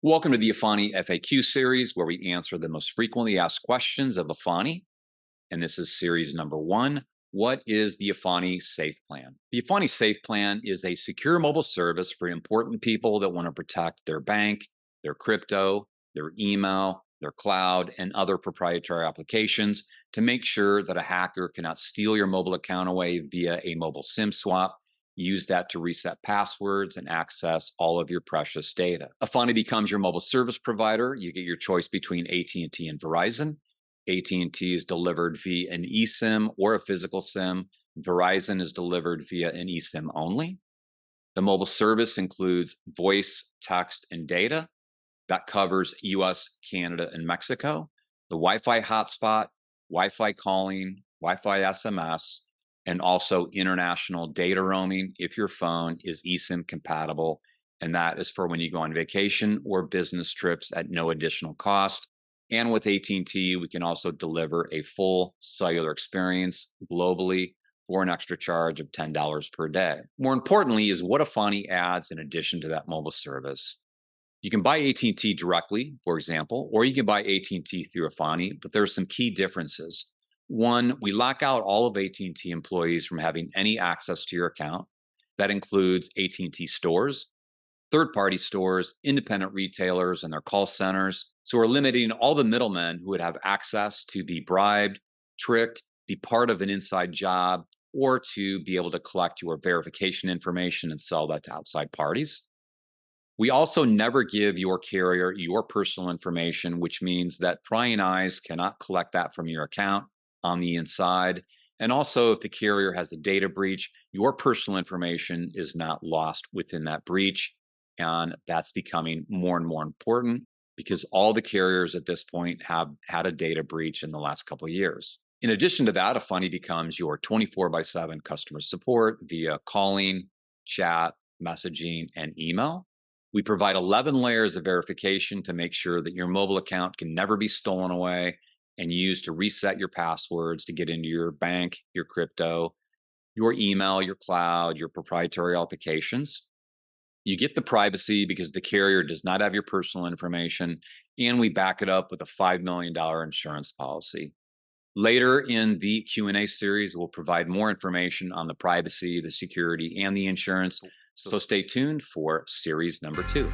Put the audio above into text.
Welcome to the Efani FAQ series, where we answer the most frequently asked questions of Efani. And this is series number 1. What is the Efani Safe Plan? The Efani Safe Plan is a secure mobile service for important people that want to protect their bank, their crypto, their email, their cloud, and other proprietary applications to make sure that a hacker cannot steal your mobile account away via a mobile SIM swap. Use that to reset passwords and access all of your precious data. Efani becomes your mobile service provider. You get your choice between AT&T and Verizon. AT&T is delivered via an eSIM or a physical SIM. Verizon is delivered via an eSIM only. The mobile service includes voice, text, and data. That covers US, Canada, and Mexico. The Wi-Fi hotspot, Wi-Fi calling, Wi-Fi SMS, and also international data roaming if your phone is eSIM compatible. And that is for when you go on vacation or business trips at no additional cost. And with AT&T, we can also deliver a full cellular experience globally for an extra charge of $10 per day. More importantly is what Efani adds in addition to that mobile service. You can buy AT&T directly, for example, or you can buy AT&T through Efani, but there are some key differences. One, we lock out all of AT&T employees from having any access to your account. That includes AT&T stores, third-party stores, independent retailers, and their call centers. So we're limiting all the middlemen who would have access to be bribed, tricked, be part of an inside job, or to be able to collect your verification information and sell that to outside parties. We also never give your carrier your personal information, which means that prying eyes cannot collect that from your account on the inside. And also, if the carrier has a data breach, your personal information is not lost within that breach. And that's becoming more and more important because all the carriers at this point have had a data breach in the last couple of years. In addition to that, Efani becomes your 24/7 customer support via calling, chat, messaging, and email. We provide 11 layers of verification to make sure that your mobile account can never be stolen away and used to reset your passwords to get into your bank, your crypto, your email, your cloud, your proprietary applications. You get the privacy because the carrier does not have your personal information, and we back it up with a $5 million insurance policy. Later in the Q&A series, we'll provide more information on the privacy, the security, and the insurance. So stay tuned for series number 2.